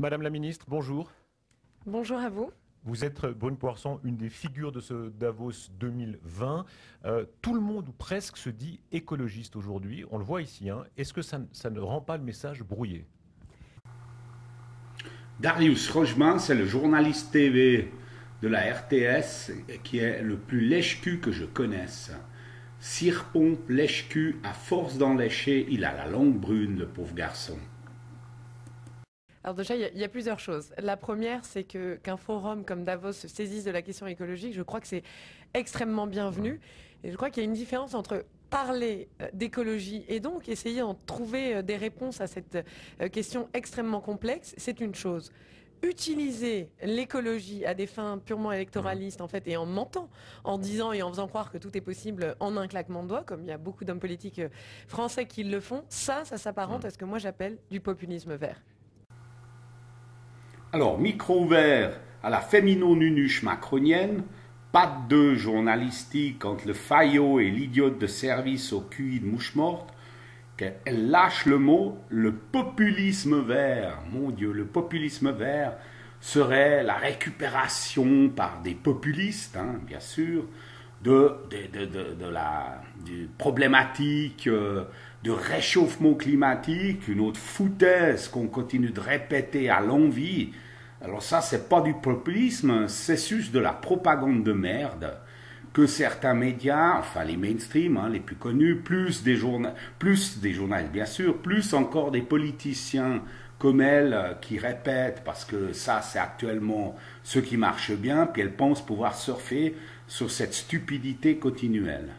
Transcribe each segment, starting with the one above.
Madame la ministre, bonjour. Bonjour à vous. Vous êtes, Brune Poirson, une des figures de ce Davos 2020. Tout le monde, ou presque, se dit écologiste aujourd'hui. On le voit ici. Hein. Est-ce que ça ne rend pas le message brouillé? Darius Rojman, c'est le journaliste TV de la RTS qui est le plus lèche-cul que je connaisse. Cire-pompe, lèche-cul, à force d'en lécher, il a la langue brune, le pauvre garçon. Alors déjà, il y a plusieurs choses. La première, c'est qu'un forum comme Davos se saisisse de la question écologique, je crois que c'est extrêmement bienvenu. Et je crois qu'il y a une différence entre parler d'écologie et donc essayer de trouver des réponses à cette question extrêmement complexe, c'est une chose. Utiliser l'écologie à des fins purement électoralistes en fait et en mentant, en disant et en faisant croire que tout est possible en un claquement de doigts, comme il y a beaucoup d'hommes politiques français qui le font, ça s'apparente à ce que moi j'appelle du populisme vert. Alors, micro ouvert à la fémino-nunuche macronienne, pas de journalistique entre le faillot et l'idiote de service au QI de mouche morte, qu'elle lâche le mot, le populisme vert. Mon Dieu, le populisme vert serait la récupération par des populistes, hein, bien sûr, du problématique de réchauffement climatique, une autre foutaise qu'on continue de répéter à l'envi. Alors ça, c'est pas du populisme, c'est juste de la propagande de merde que certains médias, enfin les mainstream, hein, les plus connus, plus des journalistes bien sûr, plus encore des politiciens comme elle qui répètent, parce que ça c'est actuellement ce qui marche bien, puis elles pensent pouvoir surfer sur cette stupidité continuelle.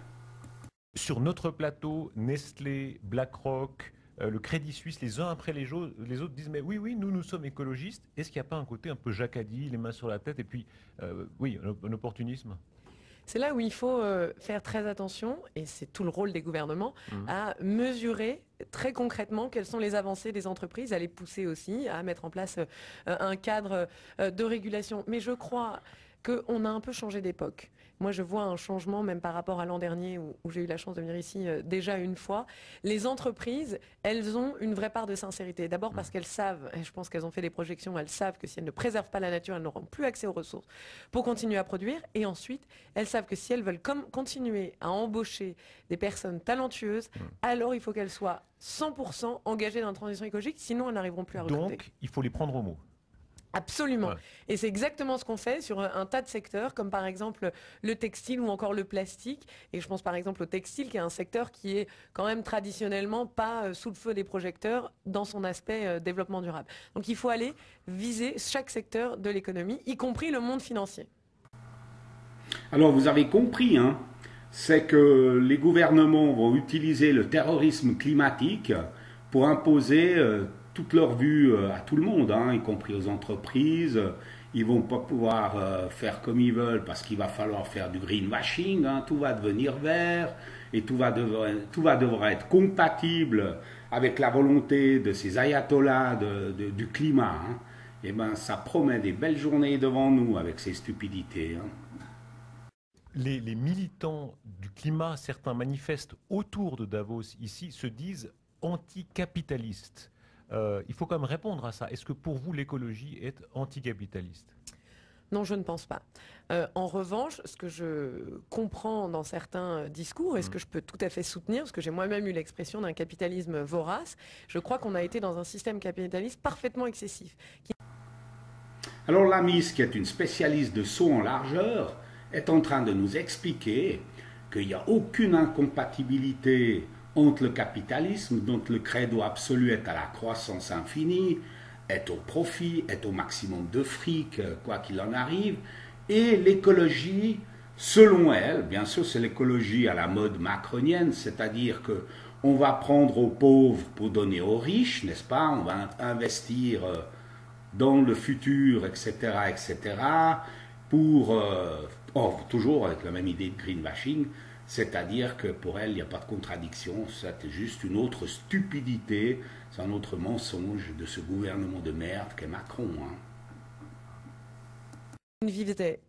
Sur notre plateau, Nestlé, BlackRock, le Crédit Suisse, les uns après les autres disent mais oui, oui, nous sommes écologistes. Est-ce qu'il n'y a pas un côté un peu jacadi, les mains sur la tête, et puis oui, un opportunisme? C'est là où il faut faire très attention, et c'est tout le rôle des gouvernements, à mesurer très concrètement quelles sont les avancées des entreprises, à les pousser aussi, à mettre en place un cadre de régulation. Mais je crois qu'on a un peu changé d'époque. Moi, je vois un changement, même par rapport à l'an dernier, où j'ai eu la chance de venir ici déjà une fois. Les entreprises, elles ont une vraie part de sincérité. D'abord parce qu'elles savent, et je pense qu'elles ont fait des projections, elles savent que si elles ne préservent pas la nature, elles n'auront plus accès aux ressources pour continuer à produire. Et ensuite, elles savent que si elles veulent continuer à embaucher des personnes talentueuses, alors il faut qu'elles soient 100% engagées dans la transition écologique, sinon elles n'arriveront plus à recruter. Donc, il faut les prendre au mot. Absolument. Ouais. Et c'est exactement ce qu'on fait sur un tas de secteurs, comme par exemple le textile ou encore le plastique. Et je pense par exemple au textile, qui est un secteur qui est quand même traditionnellement pas sous le feu des projecteurs dans son aspect développement durable. Donc il faut aller viser chaque secteur de l'économie, y compris le monde financier. Alors vous avez compris, hein, c'est que les gouvernements vont utiliser le terrorisme climatique pour imposer toute leur vue à tout le monde, hein, y compris aux entreprises. Ils vont pas pouvoir faire comme ils veulent parce qu'il va falloir faire du greenwashing, hein, tout va devenir vert et tout va devoir être compatible avec la volonté de ces ayatollahs du climat. Hein. Et ben ça promet des belles journées devant nous avec ces stupidités. Hein. Les militants du climat, certains manifestent autour de Davos ici, se disent anticapitalistes. Il faut quand même répondre à ça. Est-ce que pour vous, l'écologie est anticapitaliste? Non, je ne pense pas. En revanche, ce que je comprends dans certains discours et ce que je peux tout à fait soutenir, parce que j'ai moi-même eu l'expression d'un capitalisme vorace, je crois qu'on a été dans un système capitaliste parfaitement excessif. Alors la Miss, qui est une spécialiste de saut en largeur, est en train de nous expliquer qu'il n'y a aucune incompatibilité entre le capitalisme, dont le credo absolu est à la croissance infinie, est au profit, est au maximum de fric, quoi qu'il en arrive, et l'écologie, selon elle, bien sûr c'est l'écologie à la mode macronienne, c'est-à-dire que on va prendre aux pauvres pour donner aux riches, n'est-ce pas? On va investir dans le futur, etc., etc., pour, toujours avec la même idée de greenwashing, c'est-à-dire que pour elle, il n'y a pas de contradiction, c'est juste une autre stupidité, c'est un autre mensonge de ce gouvernement de merde qu'est Macron. Hein.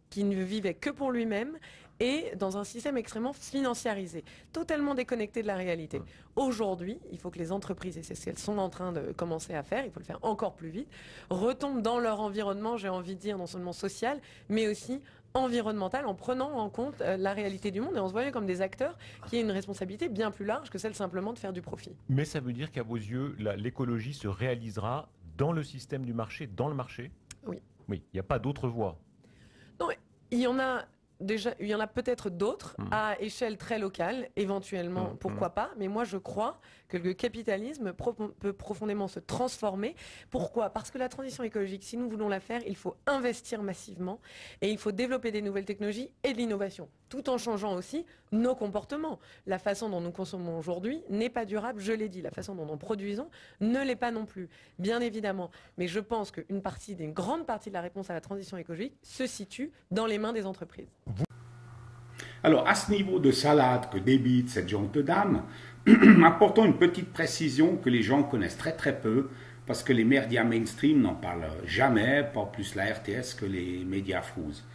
Qui ne vivait que pour lui-même et dans un système extrêmement financiarisé, totalement déconnecté de la réalité. Aujourd'hui, il faut que les entreprises, et c'est ce qu'elles sont en train de commencer à faire, il faut le faire encore plus vite, retombent dans leur environnement, j'ai envie de dire, non seulement social, mais aussi environnemental, en prenant en compte la réalité du monde et en se voyant comme des acteurs qui ont une responsabilité bien plus large que celle simplement de faire du profit. Mais ça veut dire qu'à vos yeux, l'écologie se réalisera dans le système du marché, dans le marché? Oui. Oui, il n'y a pas d'autre voie. Non, il y en a déjà, il y en a peut-être d'autres à échelle très locale, éventuellement, pourquoi pas. Mais moi, je crois que le capitalisme peut profondément se transformer. Pourquoi? Parce que la transition écologique, si nous voulons la faire, il faut investir massivement et il faut développer des nouvelles technologies et de l'innovation, tout en changeant aussi nos comportements. La façon dont nous consommons aujourd'hui n'est pas durable, je l'ai dit. La façon dont nous produisons ne l'est pas non plus, bien évidemment. Mais je pense qu'une grande partie de la réponse à la transition écologique se situe dans les mains des entreprises. Alors, à ce niveau de salade que débite cette gente dame, apportons une petite précision que les gens connaissent très très peu, parce que les médias mainstream n'en parlent jamais, pas plus la RTS que les médias frouses.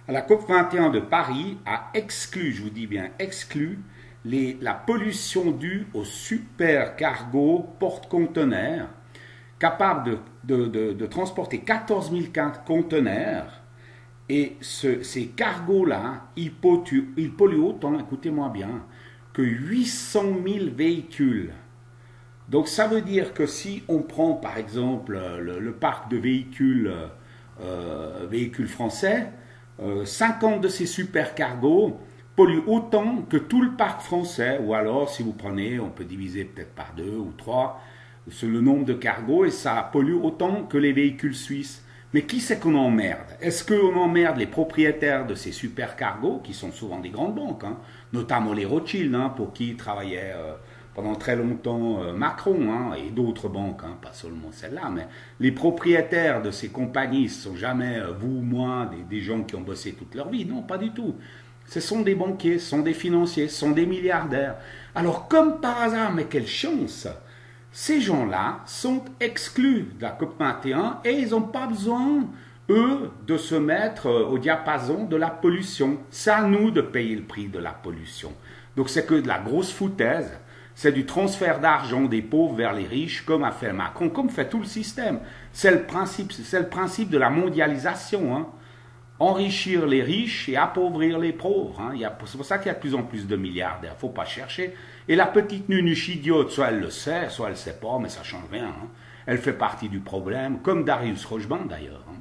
La COP21 de Paris a exclu, je vous dis bien exclu, la pollution due aux supercargos porte-conteneurs, capables de transporter 14 000 conteneurs. Et ces cargos-là, ils polluent autant, écoutez-moi bien, que 800 000 véhicules. Donc ça veut dire que si on prend par exemple le parc de véhicules français, 50 de ces supercargos polluent autant que tout le parc français. Ou alors, si vous prenez, on peut diviser peut-être par 2 ou 3 le nombre de cargos et ça pollue autant que les véhicules suisses. Mais qui c'est qu'on emmerde? Est-ce qu'on emmerde les propriétaires de ces supercargos, qui sont souvent des grandes banques, hein, notamment les Rothschild, hein, pour qui travaillait pendant très longtemps Macron, hein, et d'autres banques, hein, pas seulement celle-là, mais les propriétaires de ces compagnies ne sont jamais, vous ou moi, des gens qui ont bossé toute leur vie. Non, pas du tout. Ce sont des banquiers, ce sont des financiers, ce sont des milliardaires. Alors, comme par hasard, mais quelle chance! Ces gens-là sont exclus de la COP21 et ils n'ont pas besoin, eux, de se mettre au diapason de la pollution. C'est à nous de payer le prix de la pollution. Donc c'est que de la grosse foutaise, c'est du transfert d'argent des pauvres vers les riches, comme a fait Macron, comme fait tout le système. C'est le principe de la mondialisation, hein. Enrichir les riches et appauvrir les pauvres. Hein. C'est pour ça qu'il y a de plus en plus de milliardaires. Il ne faut pas chercher. Et la petite nunuche idiote, soit elle le sait, soit elle ne sait pas, mais ça ne change rien. Hein. Elle fait partie du problème, comme Darius Rochban d'ailleurs. Hein.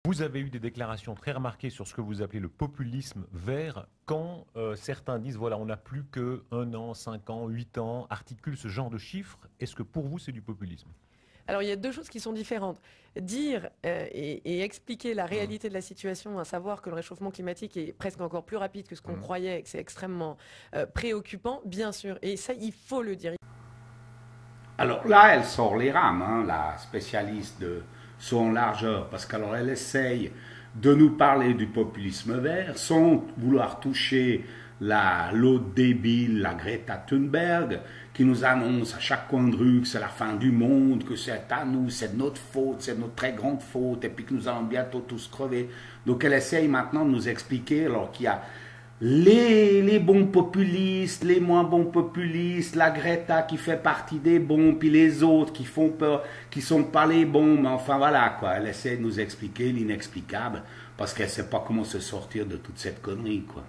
Vous avez eu des déclarations très remarquées sur ce que vous appelez le populisme vert, quand certains disent, voilà, on n'a plus que 1 an, 5 ans, 8 ans, articulent ce genre de chiffres. Est-ce que pour vous, c'est du populisme ? Alors il y a deux choses qui sont différentes. Dire et expliquer la réalité de la situation, à savoir que le réchauffement climatique est presque encore plus rapide que ce qu'on croyait et que c'est extrêmement préoccupant, bien sûr. Et ça, il faut le dire. Alors là, elle sort les rames, hein, la spécialiste de saut en largeur, parce qu'alors elle essaye de nous parler du populisme vert sans vouloir toucher l'autre débile, la Greta Thunberg, qui nous annonce à chaque coin de rue que c'est la fin du monde, que c'est à nous, c'est de notre faute, c'est de notre très grande faute, et puis que nous allons bientôt tous crever. Donc elle essaye maintenant de nous expliquer, alors qu'il y a les bons populistes, les moins bons populistes, la Greta qui fait partie des bons, puis les autres qui font peur, qui sont pas les bons, mais enfin voilà quoi, elle essaie de nous expliquer l'inexplicable, parce qu'elle sait pas comment se sortir de toute cette connerie quoi.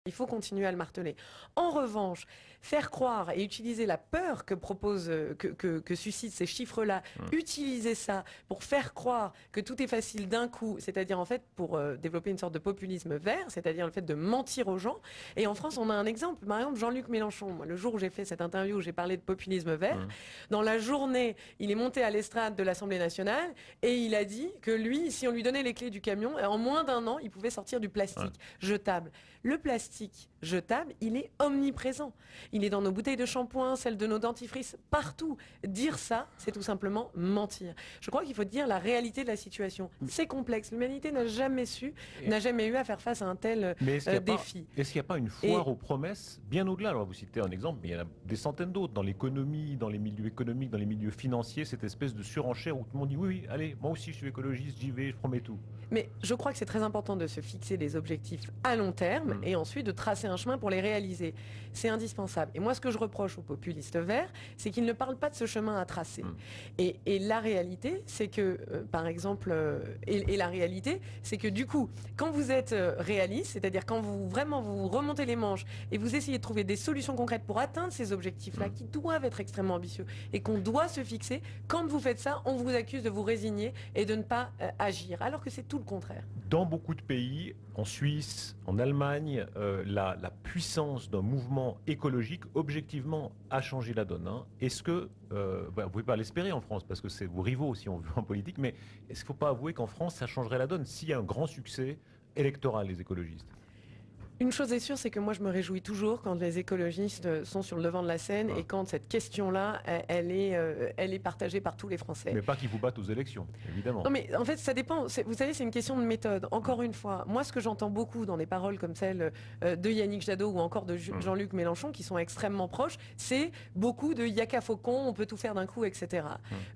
Il faut continuer à le marteler. En revanche, faire croire et utiliser la peur que suscitent ces chiffres-là, utiliser ça pour faire croire que tout est facile d'un coup, c'est-à-dire en fait pour développer une sorte de populisme vert, c'est-à-dire le fait de mentir aux gens. Et en France, on a un exemple, par exemple Jean-Luc Mélenchon. Moi, le jour où j'ai fait cette interview où j'ai parlé de populisme vert, dans la journée, il est monté à l'estrade de l'Assemblée nationale et il a dit que lui, si on lui donnait les clés du camion, en moins d'1 an, il pouvait sortir du plastique jetable. Le plastique jetable, il est omniprésent. il est dans nos bouteilles de shampoing, celles de nos dentifrices, partout. Dire ça, c'est tout simplement mentir. Je crois qu'il faut dire la réalité de la situation. C'est complexe. L'humanité n'a jamais eu à faire face à un tel défi. Est-ce qu'il n'y a pas une foire aux promesses, bien au-delà? Alors vous citez un exemple, mais il y en a des centaines d'autres, dans l'économie, dans les milieux économiques, dans les milieux financiers, cette espèce de surenchère où tout le monde dit oui, oui, allez, moi aussi je suis écologiste, j'y vais, je promets tout. Mais je crois que c'est très important de se fixer des objectifs à long terme et ensuite de tracer un chemin pour les réaliser. C'est indispensable. Et moi, ce que je reproche aux populistes verts, c'est qu'ils ne parlent pas de ce chemin à tracer. Et la réalité, c'est que, par exemple, la réalité, c'est que du coup, quand vous êtes réaliste, c'est-à-dire quand vous vraiment vous remontez les manches et vous essayez de trouver des solutions concrètes pour atteindre ces objectifs-là, qui doivent être extrêmement ambitieux et qu'on doit se fixer, quand vous faites ça, on vous accuse de vous résigner et de ne pas agir, alors que c'est tout le contraire. Dans beaucoup de pays, en Suisse, en Allemagne, la puissance d'un mouvement écologique, objectivement, a changé la donne. Hein. Est-ce que, vous ne pouvez pas l'espérer en France, parce que c'est vos rivaux, si on veut, en politique, mais est-ce qu'il ne faut pas avouer qu'en France, ça changerait la donne s'il y a un grand succès électoral, les écologistes? Une chose est sûre, c'est que moi je me réjouis toujours quand les écologistes sont sur le devant de la scène et quand cette question-là, elle est partagée par tous les Français. Mais pas qu'ils vous battent aux élections, évidemment. Non mais en fait ça dépend, vous savez c'est une question de méthode. Encore une fois, moi ce que j'entends beaucoup dans des paroles comme celles de Yannick Jadot ou encore de Jean-Luc Mélenchon qui sont extrêmement proches, c'est beaucoup de yaka faucon, on peut tout faire d'un coup, etc.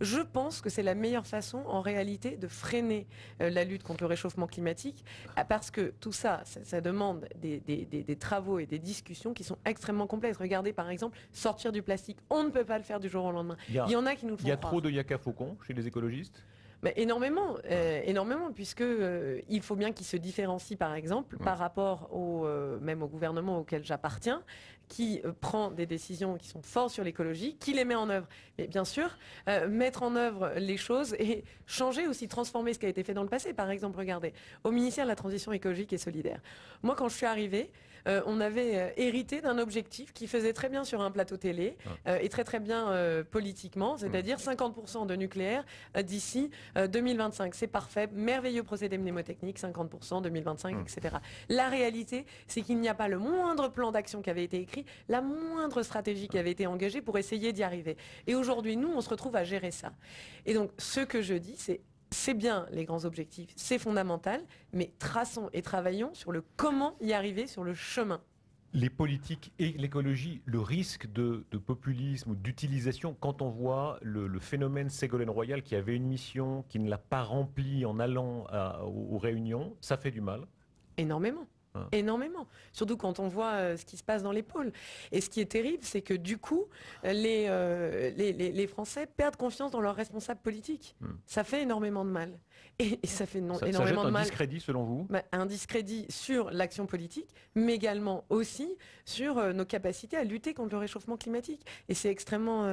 Je pense que c'est la meilleure façon en réalité de freiner la lutte contre le réchauffement climatique parce que tout ça, ça demande des travaux et des discussions qui sont extrêmement complexes. Regardez par exemple, sortir du plastique, on ne peut pas le faire du jour au lendemain. Il y en a qui nous le font croire. Il y a trop de yaka faucon chez les écologistes? Mais énormément, puisque il faut bien qu'ils se différencient par exemple par rapport même au gouvernement auquel j'appartiens, qui prend des décisions qui sont fortes sur l'écologie, qui les met en œuvre. Mais bien sûr, mettre en œuvre les choses et changer aussi, transformer ce qui a été fait dans le passé. Par exemple, regardez, au ministère de la Transition écologique et solidaire. Moi, quand je suis arrivée, on avait hérité d'un objectif qui faisait très bien sur un plateau télé et très très bien politiquement, c'est-à-dire 50% de nucléaire d'ici 2025. C'est parfait, merveilleux procédé mnémotechnique, 50%, 2025, etc. La réalité, c'est qu'il n'y a pas le moindre plan d'action qui avait été écrit, la moindre stratégie qui avait été engagée pour essayer d'y arriver. Et aujourd'hui, nous, on se retrouve à gérer ça. Et donc, ce que je dis, c'est bien les grands objectifs, c'est fondamental, mais traçons et travaillons sur le comment y arriver, sur le chemin. Les politiques et l'écologie, le risque de populisme ou d'utilisation, quand on voit le phénomène Ségolène Royal qui avait une mission, qui ne l'a pas remplie en allant aux réunions, ça fait du mal. Énormément. Énormément. Surtout quand on voit ce qui se passe dans les pôles. Et ce qui est terrible, c'est que du coup, les Français perdent confiance dans leurs responsables politiques. Ça fait énormément de mal. Et ça fait énormément de mal. Ça jette un discrédit selon vous? Un discrédit sur l'action politique, mais également aussi sur nos capacités à lutter contre le réchauffement climatique. Et c'est extrêmement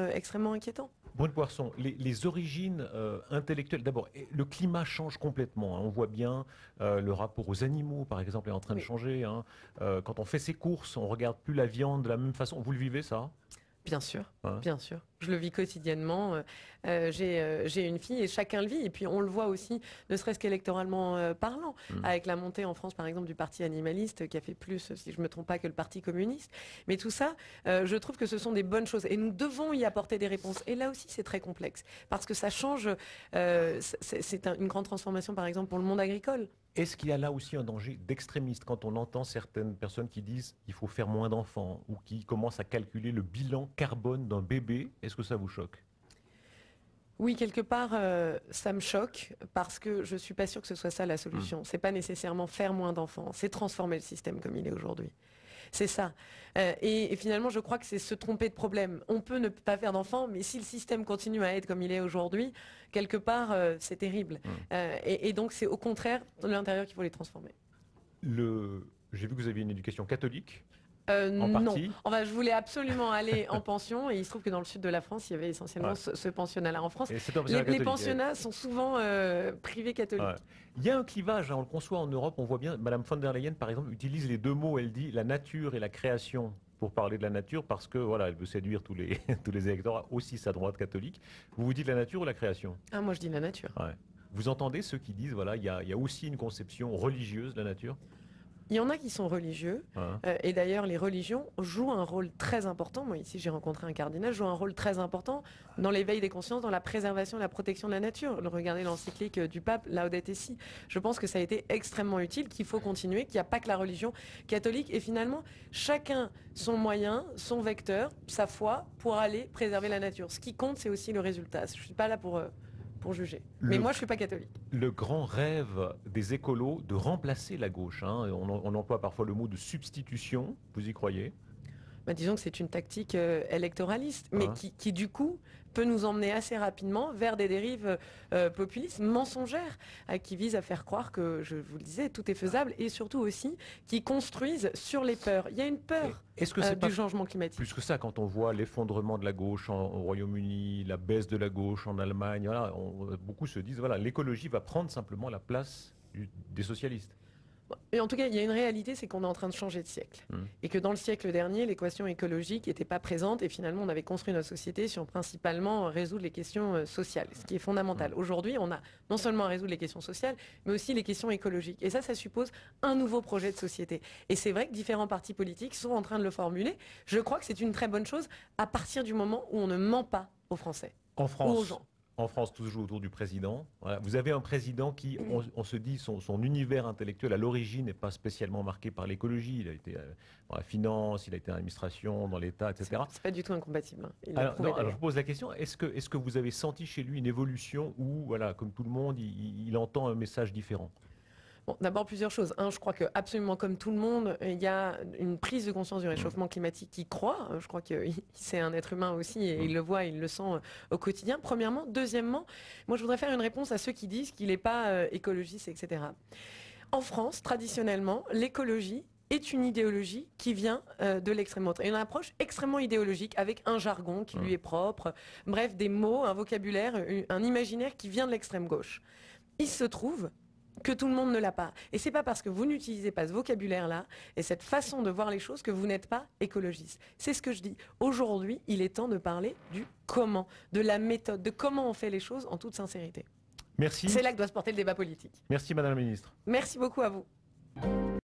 inquiétant. Brune Poirson, les origines intellectuelles, d'abord, le climat change complètement. Hein. On voit bien le rapport aux animaux, par exemple, est en train de changer. Hein. Quand on fait ses courses, on ne regarde plus la viande de la même façon. Vous le vivez, ça? Bien sûr, bien sûr. Je le vis quotidiennement. J'ai une fille et chacun le vit. Et puis on le voit aussi, ne serait-ce qu'électoralement parlant, avec la montée en France, par exemple, du parti animaliste qui a fait plus, si je ne me trompe pas, que le parti communiste. Mais tout ça, je trouve que ce sont des bonnes choses. Et nous devons y apporter des réponses. Et là aussi, c'est très complexe. Parce que ça change, c'est une grande transformation, par exemple, pour le monde agricole. Est-ce qu'il y a là aussi un danger d'extrémiste quand on entend certaines personnes qui disent qu'il faut faire moins d'enfants ou qui commencent à calculer le bilan carbone d'un bébé? Est-ce que ça vous choque? Oui, quelque part, ça me choque parce que je ne suis pas sûre que ce soit ça la solution. Ce n'est pas nécessairement faire moins d'enfants, c'est transformer le système comme il est aujourd'hui. C'est ça. Et finalement, je crois que c'est se tromper de problème. On peut ne pas faire d'enfants, mais si le système continue à être comme il est aujourd'hui, quelque part, c'est terrible. Et donc, c'est au contraire de l'intérieur qu'il faut les transformer. J'ai vu que vous aviez une éducation catholique. Non. Enfin, je voulais absolument aller en pension et il se trouve que dans le sud de la France, il y avait essentiellement ce pensionnat-là. En France, les pensionnats sont souvent privés catholiques. Il y a un clivage, hein, on le conçoit en Europe, on voit bien, Madame von der Leyen, par exemple, utilise les deux mots, elle dit la nature et la création pour parler de la nature parce que voilà, elle veut séduire tous les électeurs, aussi sa droite catholique. Vous dites la nature ou la création? Moi je dis la nature. Vous entendez ceux qui disent, voilà, il y a aussi une conception religieuse de la nature? Il y en a qui sont religieux, et d'ailleurs les religions jouent un rôle très important. Moi ici j'ai rencontré un cardinal, joue un rôle très important dans l'éveil des consciences, dans la préservation et la protection de la nature. Regardez l'encyclique du pape Laudato Si. Je pense que ça a été extrêmement utile, qu'il faut continuer, qu'il n'y a pas que la religion catholique, et finalement chacun son moyen, son vecteur, sa foi pour aller préserver la nature. Ce qui compte, c'est aussi le résultat. Je ne suis pas là pour juger. Mais moi, je ne suis pas catholique. Le grand rêve des écolos de remplacer la gauche, hein, on emploie parfois le mot de substitution, vous y croyez? Disons que c'est une tactique électoraliste, mais qui du coup peut nous emmener assez rapidement vers des dérives populistes, mensongères, qui visent à faire croire que, je vous le disais, tout est faisable, et surtout aussi qui construisent sur les peurs. Il y a une peur du changement climatique. Plus que ça, quand on voit l'effondrement de la gauche au Royaume-Uni, la baisse de la gauche en Allemagne, voilà, beaucoup se disent, voilà, l'écologie va prendre simplement la place des socialistes. Et en tout cas, il y a une réalité, c'est qu'on est en train de changer de siècle. Et que dans le siècle dernier, l'équation écologique n'était pas présente, et finalement, on avait construit notre société sur principalement résoudre les questions sociales, ce qui est fondamental. Aujourd'hui, on a non seulement à résoudre les questions sociales, mais aussi les questions écologiques. Et ça suppose un nouveau projet de société. Et c'est vrai que différents partis politiques sont en train de le formuler. Je crois que c'est une très bonne chose à partir du moment où on ne ment pas aux Français, en France, ou aux gens. En France, toujours autour du président. Voilà. Vous avez un président qui, on se dit, son univers intellectuel à l'origine n'est pas spécialement marqué par l'écologie. Il a été dans la finance, il a été dans l'administration, dans l'État, etc. C'est pas du tout incompatible. Alors, je pose la question, est-ce que vous avez senti chez lui une évolution où, voilà, comme tout le monde, il entend un message différent? Bon, d'abord, plusieurs choses. Je crois que absolument comme tout le monde, il y a une prise de conscience du réchauffement climatique qui croît. Je crois que c'est un être humain aussi et il le voit, il le sent au quotidien. Premièrement. Deuxièmement, moi je voudrais faire une réponse à ceux qui disent qu'il n'est pas écologiste, etc. En France, traditionnellement, l'écologie est une idéologie qui vient de l'extrême droite. Et une approche extrêmement idéologique avec un jargon qui lui est propre, bref, des mots, un vocabulaire, un imaginaire qui vient de l'extrême gauche. Il se trouve que tout le monde ne l'a pas. Et c'est pas parce que vous n'utilisez pas ce vocabulaire-là et cette façon de voir les choses que vous n'êtes pas écologiste. C'est ce que je dis. Aujourd'hui, il est temps de parler du comment, de la méthode, de comment on fait les choses en toute sincérité. Merci. C'est là que doit se porter le débat politique. Merci Madame la Ministre. Merci beaucoup à vous.